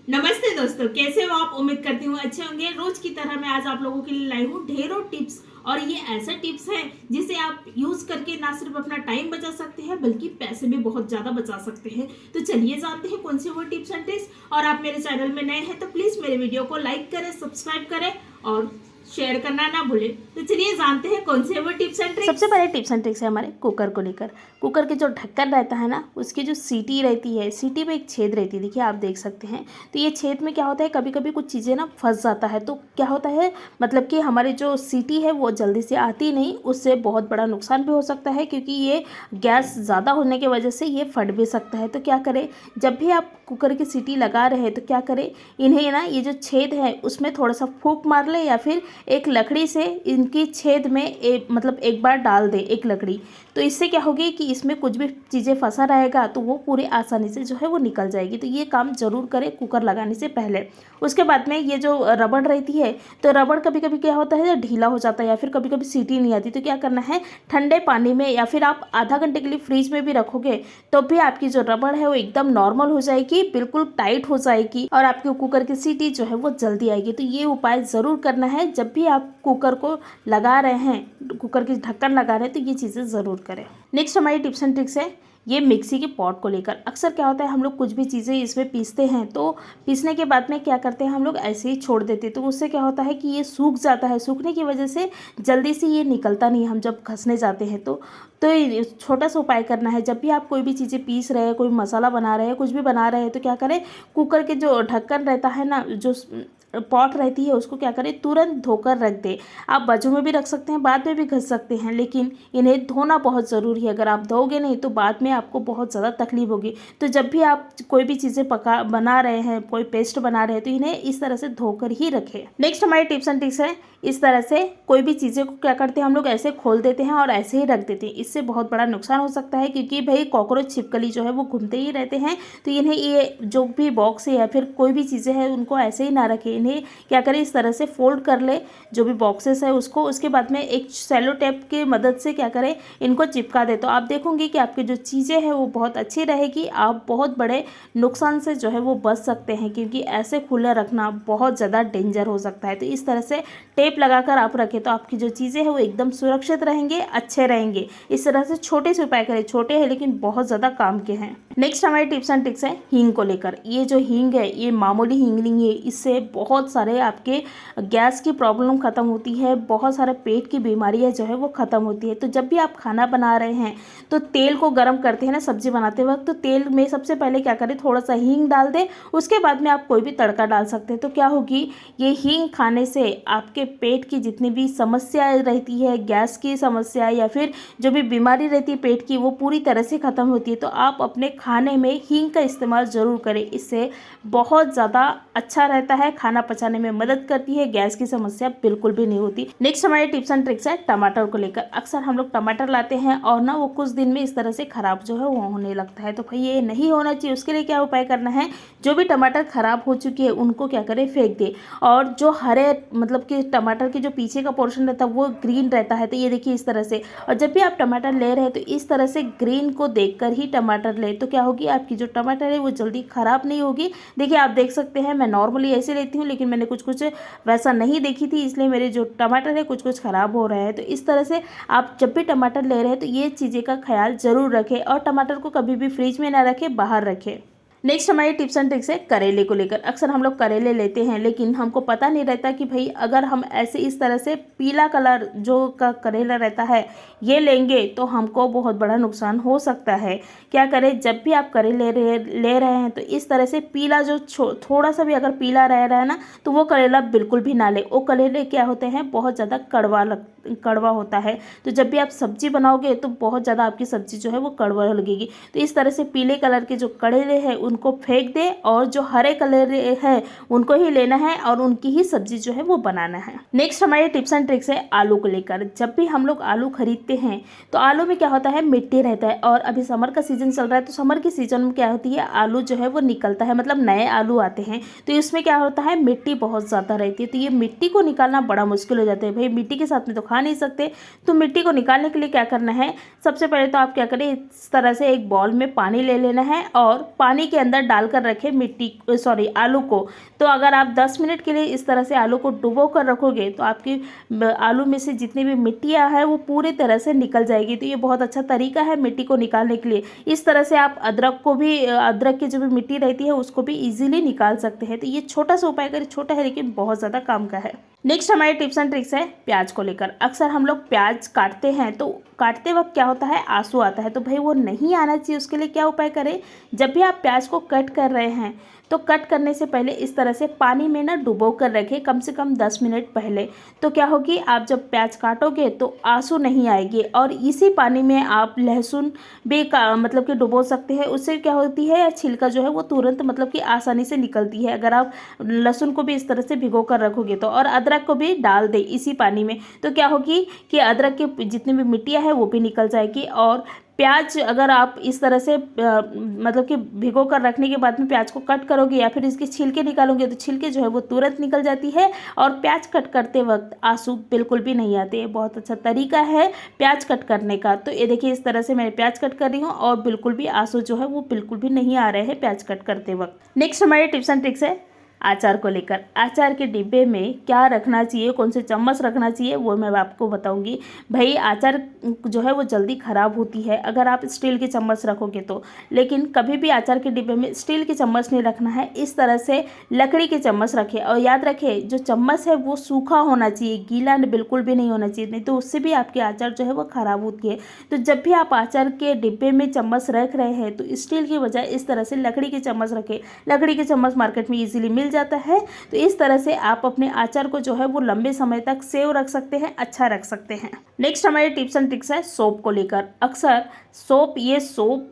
नमस्ते दोस्तों, कैसे हो आप। उम्मीद करती हूँ अच्छे होंगे। रोज की तरह मैं आज आप लोगों के लिए लाई हूँ ढेरों टिप्स। और ये ऐसे टिप्स हैं जिसे आप यूज करके ना सिर्फ अपना टाइम बचा सकते हैं बल्कि पैसे भी बहुत ज्यादा बचा सकते हैं। तो चलिए जानते हैं कौन से वो टिप्स एंड ट्रिक्स। और आप मेरे चैनल में नए हैं तो प्लीज मेरे वीडियो को लाइक करें, सब्सक्राइब करें और शेयर करना ना भूलें। तो चलिए जानते हैं कौन से वो टिप्स एंड ट्रिक्स। सबसे पहले टिप्स एंड ट्रिक्स है हमारे कुकर को लेकर। कुकर के जो ढक्कन रहता है ना, उसकी जो सीटी रहती है, सीटी में एक छेद रहती है, देखिए आप देख सकते हैं। तो ये छेद में क्या होता है, कभी कभी कुछ चीज़ें ना फंस जाता है। तो क्या होता है, मतलब कि हमारी जो सीटी है वो जल्दी से आती नहीं, उससे बहुत बड़ा नुकसान भी हो सकता है, क्योंकि ये गैस ज़्यादा होने की वजह से ये फट भी सकता है। तो क्या करें, जब भी आप कुकर की सीटी लगा रहे हैं तो क्या करें, इन्हें ना ये जो छेद है उसमें थोड़ा सा फूंक मार ले, या फिर एक लकड़ी से इनकी छेद में मतलब एक बार डाल दे एक लकड़ी। तो इससे क्या होगी कि इसमें कुछ भी चीज़ें फंसा रहेगा तो वो पूरी आसानी से जो है वो निकल जाएगी। तो ये काम ज़रूर करें कुकर लगाने से पहले। उसके बाद में ये जो रबड़ रहती है, तो रबड़ कभी कभी क्या होता है, ढीला हो जाता है या फिर कभी कभी सीटी नहीं आती। तो क्या करना है, ठंडे पानी में या फिर आप आधा घंटे के लिए फ्रिज में भी रखोगे तो भी आपकी जो रबड़ है वो एकदम नॉर्मल हो जाएगी, बिल्कुल टाइट हो जाएगी और आपके कुकर की सीटी जो है वो जल्दी आएगी। तो ये उपाय ज़रूर करना है जब भी आप कुकर को लगा रहे हैं, कुकर की ढक्कन लगा रहे हैं, तो ये चीज़ें ज़रूर करें। नेक्स्ट हमारी टिप्स एंड ट्रिक्स है ये मिक्सी के पॉट को लेकर। अक्सर क्या होता है, हम लोग कुछ भी चीज़ें इसमें पीसते हैं तो पीसने के बाद में क्या करते हैं, हम लोग ऐसे ही छोड़ देते हैं। तो उससे क्या होता है कि ये सूख जाता है, सूखने की वजह से जल्दी से ये निकलता नहीं, हम जब घसने जाते हैं तो ये छोटा सा उपाय करना है। जब भी आप कोई भी चीज़ें पीस रहे हैं, कोई मसाला बना रहे हैं, कुछ भी बना रहे हैं, तो क्या करें, कुकर के जो ढक्कन रहता है ना, जो पॉट रहती है, उसको क्या करें, तुरंत धोकर रख दे। आप बाजू में भी रख सकते हैं, बाद में भी घस सकते हैं, लेकिन इन्हें धोना बहुत ज़रूरी है। अगर आप धोगे नहीं तो बाद में आपको बहुत ज़्यादा तकलीफ होगी। तो जब भी आप कोई भी चीज़ें बना रहे हैं, कोई पेस्ट बना रहे हैं, तो इन्हें इस तरह से धोकर ही रखें। नेक्स्ट हमारी टिप्स एंड ट्रिक्स है, इस तरह से कोई भी चीज़ें को क्या करते हैं, हम लोग ऐसे खोल देते हैं और ऐसे ही रख देते हैं। इससे बहुत बड़ा नुकसान हो सकता है, क्योंकि भाई कॉकरोच छिपकली जो है वो घूमते ही रहते हैं। तो इन्हें ये जो भी बॉक्स है या फिर कोई भी चीज़ें हैं उनको ऐसे ही ना रखें, इन्हें क्या करें, इस तरह से फोल्ड कर ले जो भी बॉक्सेस है उसको। उसके बाद में एक सेलो टेप की मदद से क्या करें, इनको चिपका दे। तो आप देखोगे कि आपकी जो चीज़ें हैं वो बहुत अच्छी रहेगी, आप बहुत बड़े नुकसान से जो है वो बच सकते हैं, क्योंकि ऐसे खुले रखना बहुत ज़्यादा डेंजर हो सकता है। तो इस तरह से टेप लगाकर आप रखें तो आपकी जो चीज़ें हैं वो एकदम सुरक्षित रहेंगे, अच्छे रहेंगे। इस तरह से छोटे से उपाय करें, छोटे हैं लेकिन बहुत ज़्यादा काम के हैं। नेक्स्ट हमारे टिप्स एंड ट्रिक्स है हींग को लेकर। ये जो हींग है ये मामूली हींग नहीं है, इससे बहुत सारे आपके गैस की प्रॉब्लम ख़त्म होती है, बहुत सारे पेट की बीमारियां जो है वो ख़त्म होती है। तो जब भी आप खाना बना रहे हैं तो तेल को गर्म करते हैं ना सब्जी बनाते वक्त, तो तेल में सबसे पहले क्या करें, थोड़ा सा हींग डाल दें। उसके बाद में आप कोई भी तड़का डाल सकते हैं। तो क्या होगी, ये हींग खाने से आपके पेट की जितनी भी समस्याएं रहती है, गैस की समस्या या फिर जो भी बीमारी रहती है पेट की, वो पूरी तरह से ख़त्म होती है। तो आप अपने खाने में हींग का इस्तेमाल ज़रूर करें, इससे बहुत ज़्यादा अच्छा रहता है, खाना पचाने में मदद करती है, गैस की समस्या बिल्कुल भी नहीं होती। नेक्स्ट हमारे टिप्स एंड ट्रिक्स है टमाटर को लेकर। अक्सर हम लोग टमाटर लाते हैं और ना वो कुछ दिन में इस तरह से खराब जो है वो होने लगता है। तो भाई ये नहीं होना चाहिए, उसके लिए क्या उपाय करना है, जो भी टमाटर खराब हो चुके हैं उनको क्या करें, फेंक दे। और जो हरे मतलब कि टमाटर के जो पीछे का पोर्शन रहता है वो ग्रीन रहता है। तो ये देखिए इस तरह से, और जब भी आप टमाटर ले रहे हैं तो इस तरह से ग्रीन को देखकर ही टमाटर ले, तो क्या होगी, आपकी जो टमाटर है वो जल्दी खराब नहीं होगी। देखिए आप देख सकते हैं, मैं नॉर्मली ऐसे लेती हूँ लेकिन मैंने कुछ कुछ वैसा नहीं देखी थी, इसलिए मेरे जो टमाटर है कुछ कुछ ख़राब हो रहे हैं। तो इस तरह से आप जब भी टमाटर ले रहे हैं तो ये चीज़ें का ख्याल ज़रूर रखें, और टमाटर को कभी भी फ्रिज में ना रखें, बाहर रखें। नेक्स्ट हमारी टिप्स एंड ट्रिक्स है करेले को लेकर। अक्सर हम लोग करेले लेते हैं लेकिन हमको पता नहीं रहता कि भाई अगर हम ऐसे इस तरह से पीला कलर जो का करेला रहता है ये लेंगे तो हमको बहुत बड़ा नुकसान हो सकता है। क्या करें, जब भी आप करेले ले रहे हैं तो इस तरह से पीला जो थोड़ा सा भी अगर पीला रह रहा है ना, तो वो करेला बिल्कुल भी ना ले। वो करेले क्या होते हैं, बहुत ज़्यादा कड़वा होता है। तो जब भी आप सब्जी बनाओगे तो बहुत ज़्यादा आपकी सब्जी जो है वो कड़वा लगेगी। तो इस तरह से पीले कलर के जो करेले हैं उनको फेंक दे, और जो हरे कलर है उनको ही लेना है और उनकी ही सब्जी जो है वो बनाना है। नेक्स्ट हमारे टिप्स एंड ट्रिक्स है आलू को लेकर। जब भी हम लोग आलू खरीदते हैं तो आलू में क्या होता है, मिट्टी रहता है, और अभी समर का सीजन चल रहा है तो समर के सीजन में क्या होती है, आलू जो है वो निकलता है, मतलब नए आलू आते हैं। तो इसमें क्या होता है, मिट्टी बहुत ज़्यादा रहती है। तो ये मिट्टी को निकालना बड़ा मुश्किल हो जाता है। भाई मिट्टी के साथ में तो खा नहीं सकते। तो मिट्टी को निकालने के लिए क्या करना है, सबसे पहले तो आप क्या करें, इस तरह से एक बाउल में पानी ले लेना है और पानी के अंदर डालकर रखें आलू को। तो अगर आप 10 मिनट के लिए इस तरह से आलू को डुबो कर रखोगे तो आपकी आलू में से जितनी भी मिट्टियाँ हैं वो पूरी तरह से निकल जाएगी। तो ये बहुत अच्छा तरीका है मिट्टी को निकालने के लिए। इस तरह से आप अदरक की जो भी मिट्टी रहती है उसको भी इजीली निकाल सकते हैं। तो ये छोटा सा उपाय करें, छोटा है लेकिन बहुत ज़्यादा काम का है। नेक्स्ट हमारे टिप्स एंड ट्रिक्स है प्याज को लेकर। अक्सर हम लोग प्याज काटते हैं तो काटते वक्त क्या होता है, आंसू आता है। तो भाई वो नहीं आना चाहिए, उसके लिए क्या उपाय करें, जब भी आप प्याज को कट कर रहे हैं तो कट करने से पहले इस तरह से पानी में ना डुबो कर रखें कम से कम 10 मिनट पहले। तो क्या होगी, आप जब प्याज काटोगे तो आंसू नहीं आएगी। और इसी पानी में आप लहसुन भी मतलब कि डुबो सकते हैं। उससे क्या होती है, छिलका जो है वो तुरंत मतलब कि आसानी से निकलती है अगर आप लहसुन को भी इस तरह से भिगो कर रखोगे तो। और अदरक को भी डाल दें इसी पानी में, तो क्या होगी कि अदरक की जितनी भी मिट्टियाँ हैं वो भी निकल जाएगी। और प्याज अगर आप इस तरह से मतलब कि भिगो कर रखने के बाद में प्याज को कट करोगे या फिर इसके छिलके निकालोगे तो छिलके जो है वो तुरंत निकल जाती है और प्याज कट करते वक्त आंसू बिल्कुल भी नहीं आते। ये बहुत अच्छा तरीका है प्याज कट करने का। तो ये देखिए, इस तरह से मैं प्याज कट कर रही हूँ और बिल्कुल भी आंसू जो है वो बिल्कुल भी नहीं आ रहे हैं प्याज कट करते वक्त। नेक्स्ट हमारे टिप्स एंड ट्रिक्स है अचार को लेकर। अचार के डिब्बे में क्या रखना चाहिए, कौन से चम्मच रखना चाहिए, वो मैं आपको बताऊंगी। भाई अचार जो है वो जल्दी ख़राब होती है अगर आप स्टील के चम्मच रखोगे तो। लेकिन कभी भी अचार के डिब्बे में स्टील के चम्मच नहीं रखना है, इस तरह से लकड़ी के चम्मच रखें। और याद रखें जो चम्मच है वो सूखा होना चाहिए, गीला बिल्कुल भी नहीं होना चाहिए, नहीं तो उससे भी आपके अचार जो है वो ख़राब होती है। तो जब भी आप अचार के डिब्बे में चम्मच रख रहे हैं तो स्टील की बजाय इस तरह से लकड़ी के चम्मच रखें। लकड़ी के चम्मच मार्केट में ईजिली मिल जाता है। तो इस तरह से आप अपने अचार को जो है वो लंबे समय तक सेव रख सकते हैं, अच्छा रख सकते हैं। नेक्स्ट हमारे टिप्स एंड ट्रिक्स है सोप को लेकर। अक्सर सोप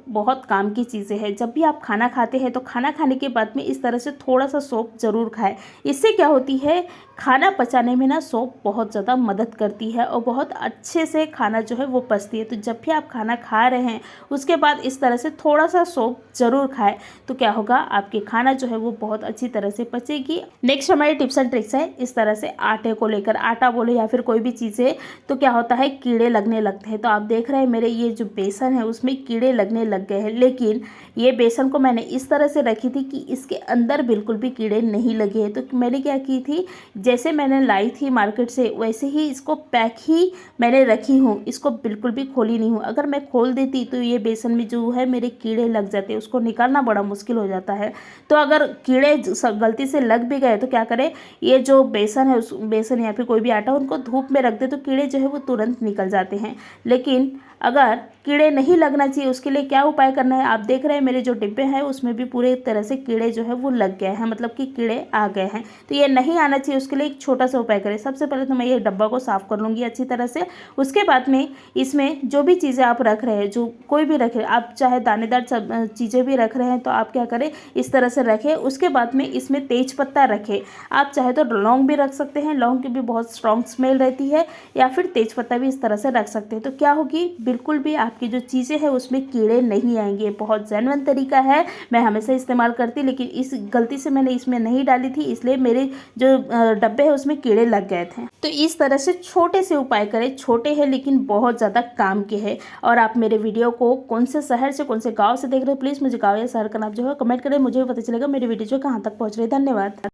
बहुत काम की चीज़ें हैं। जब भी आप खाना खाते हैं तो खाना खाने के बाद में इस तरह से थोड़ा सा सोप ज़रूर खाएं। इससे क्या होती है, खाना पचाने में ना सोप बहुत ज़्यादा मदद करती है और बहुत अच्छे से खाना जो है वो पचती है। तो जब भी आप खाना खा रहे हैं उसके बाद इस तरह से थोड़ा सा सोप ज़रूर खाएं, तो क्या होगा, आपके खाना जो है वो बहुत अच्छी तरह से पचेगी। नेक्स्ट हमारी टिप्स एंड ट्रिक्स है इस तरह से आटे को लेकर। आटा बोले या फिर कोई भी चीज़ें, तो क्या होता है कीड़े लगने लगते हैं। तो आप देख रहे हैं मेरे ये जो बेसन है उसमें कीड़े लगने लग गए हैं। लेकिन ये बेसन को मैंने इस तरह से रखी थी कि इसके अंदर बिल्कुल भी कीड़े नहीं लगे हैं। तो मैंने क्या की थी, जैसे मैंने लाई थी मार्केट से वैसे ही इसको पैक ही मैंने रखी हूँ, इसको बिल्कुल भी खोली नहीं हूँ। अगर मैं खोल देती तो ये बेसन में जो है मेरे कीड़े लग जाते, उसको निकालना बड़ा मुश्किल हो जाता है। तो अगर कीड़े गलती से लग भी गए तो क्या करें, ये जो बेसन है उस बेसन या फिर कोई भी आटा उनको धूप में रख दे तो कीड़े जो है वो तुरंत निकल जाते हैं। लेकिन अगर कीड़े नहीं लगना चाहिए उसके लिए क्या उपाय करना है, आप देख रहे हैं मेरे जो डिब्बे हैं उसमें भी पूरे तरह से कीड़े जो है वो लग गए हैं, मतलब कि कीड़े आ गए हैं। तो ये नहीं आना चाहिए, उसके लिए एक छोटा सा उपाय करें। सबसे पहले तो मैं ये डब्बा को साफ़ कर लूँगी अच्छी तरह से। उसके बाद में इसमें जो भी चीज़ें आप रख रहे हैं, जो कोई भी रख रहे हैं, आप चाहे दानेदार चीज़ें भी रख रहे हैं तो आप क्या करें, इस तरह से रखें। उसके बाद में इसमें तेज पत्ता रखें। आप चाहे तो लौंग भी रख सकते हैं, लौंग की भी बहुत स्ट्रॉन्ग स्मेल रहती है, या फिर तेज पत्ता भी इस तरह से रख सकते हैं। तो क्या होगी, बिल्कुल भी आपकी जो चीज़ें हैं उसमें कीड़े नहीं आएंगे। बहुत जेन्युइन तरीका है, मैं हमेशा इस्तेमाल करती, लेकिन इस गलती से मैंने इसमें नहीं डाली थी इसलिए मेरे जो डब्बे हैं उसमें कीड़े लग गए थे। तो इस तरह से छोटे से उपाय करें, छोटे हैं लेकिन बहुत ज़्यादा काम के हैं। और आप मेरे वीडियो को कौन से शहर से कौन से गाँव से देख रहे हो, प्लीज़ मुझे गाँव या शहर का नाम जो है कमेंट करें, मुझे भी पता चलेगा मेरी वीडियो जो कहाँ तक पहुँच रही है। धन्यवाद।